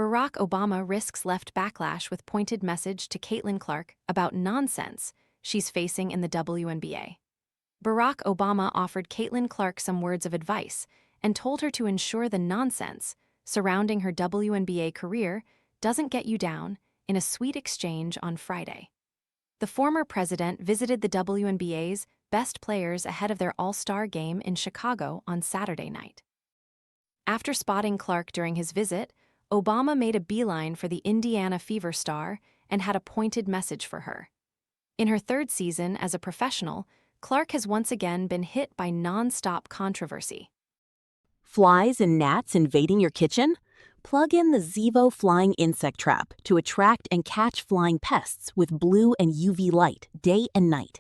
Barack Obama risks left backlash with pointed message to Caitlin Clark about nonsense she's facing in the WNBA. Barack Obama offered Caitlin Clark some words of advice and told her to ensure the nonsense surrounding her WNBA career doesn't get you down in a sweet exchange on Friday. The former president visited the WNBA's best players ahead of their All-Star game in Chicago on Saturday night. After spotting Clark during his visit, Obama made a beeline for the Indiana Fever star and had a pointed message for her. In her third season as a professional, Clark has once again been hit by non-stop controversy. Flies and gnats invading your kitchen? Plug in the Zevo flying insect trap to attract and catch flying pests with blue and UV light day and night.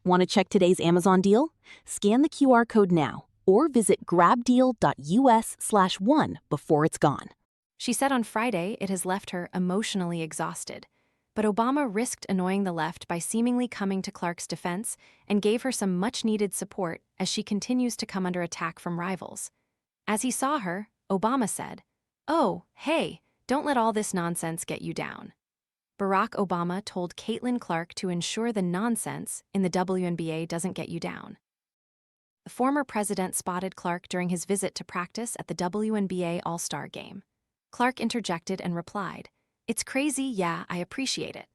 Want to check today's Amazon deal? Scan the QR code now or visit grabdeal.us/one before it's gone. She said on Friday it has left her emotionally exhausted, but Obama risked annoying the left by seemingly coming to Clark's defense and gave her some much-needed support as she continues to come under attack from rivals. As he saw her, Obama said, "Oh, hey, don't let all this nonsense get you down." Barack Obama told Caitlin Clark to ensure the nonsense in the WNBA doesn't get you down. The former president spotted Clark during his visit to practice at the WNBA All-Star game. Clark interjected and replied, "It's crazy, yeah, I appreciate it."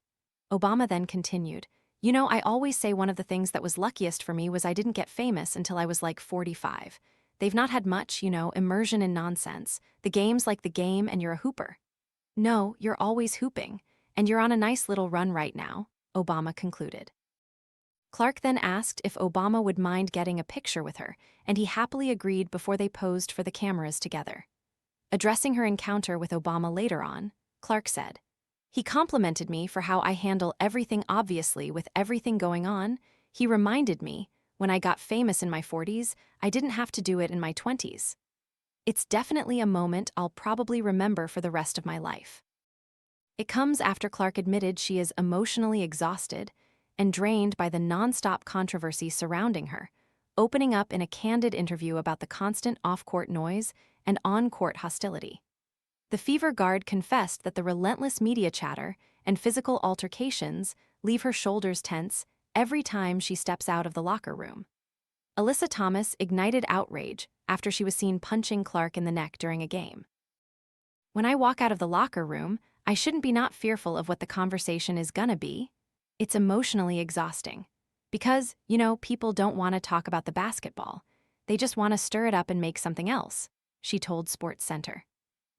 Obama then continued, "You know, I always say one of the things that was luckiest for me was I didn't get famous until I was like 45. They've not had much, immersion in nonsense. The game's like the game and you're a hooper." "No, you're always hooping, and you're on a nice little run right now," Obama concluded. Clark then asked if Obama would mind getting a picture with her, and he happily agreed before they posed for the cameras together. Addressing her encounter with Obama later on, Clark said, "He complimented me for how I handle everything obviously with everything going on. He reminded me, when I got famous in my 40s, I didn't have to do it in my 20s. It's definitely a moment I'll probably remember for the rest of my life." It comes after Clark admitted she is emotionally exhausted and drained by the nonstop controversy surrounding her, opening up in a candid interview about the constant off-court noise and on-court hostility. The Fever guard confessed that the relentless media chatter and physical altercations leave her shoulders tense every time she steps out of the locker room. Alyssa Thomas ignited outrage after she was seen punching Clark in the neck during a game. "When I walk out of the locker room, I shouldn't be not fearful of what the conversation is gonna be. It's emotionally exhausting. Because, people don't want to talk about the basketball. They just want to stir it up and make something else," she told Sports Center.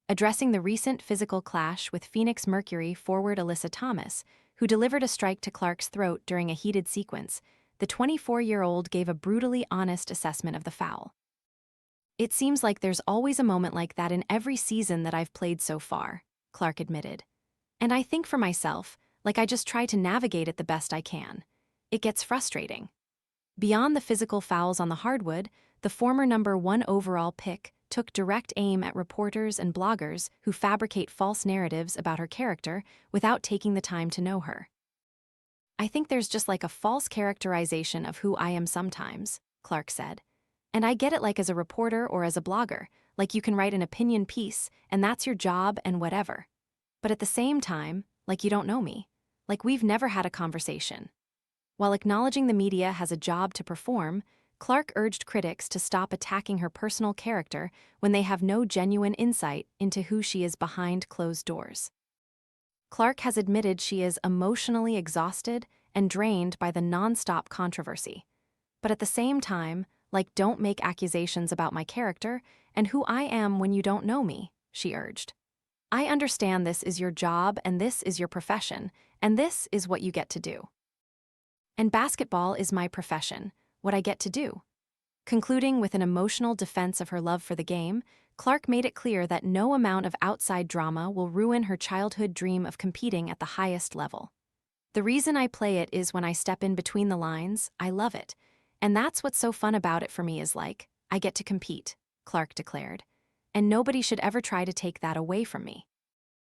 Addressing the recent physical clash with Phoenix Mercury forward Alyssa Thomas, who delivered a strike to Clark's throat during a heated sequence, the 24-year-old gave a brutally honest assessment of the foul. "It seems like there's always a moment like that in every season that I've played so far," Clark admitted. "And I think for myself, like I just try to navigate it the best I can. It gets frustrating." Beyond the physical fouls on the hardwood, the former #1 overall pick took direct aim at reporters and bloggers who fabricate false narratives about her character without taking the time to know her. "I think there's just like a false characterization of who I am sometimes," Clark said. "And I get it like as a reporter or as a blogger, like you can write an opinion piece and that's your job and whatever. But at the same time, like you don't know me, like we've never had a conversation." While acknowledging the media has a job to perform, Clark urged critics to stop attacking her personal character when they have no genuine insight into who she is behind closed doors. Clark has admitted she is emotionally exhausted and drained by the nonstop controversy. But at the same time, like don't make accusations about my character and who I am when you don't know me, she urged. "I understand this is your job and this is your profession, and this is what you get to do. And basketball is my profession, what I get to do." Concluding with an emotional defense of her love for the game, Clark made it clear that no amount of outside drama will ruin her childhood dream of competing at the highest level. "The reason I play it is when I step in between the lines, I love it. And that's what's so fun about it for me is like, I get to compete," Clark declared. "And nobody should ever try to take that away from me."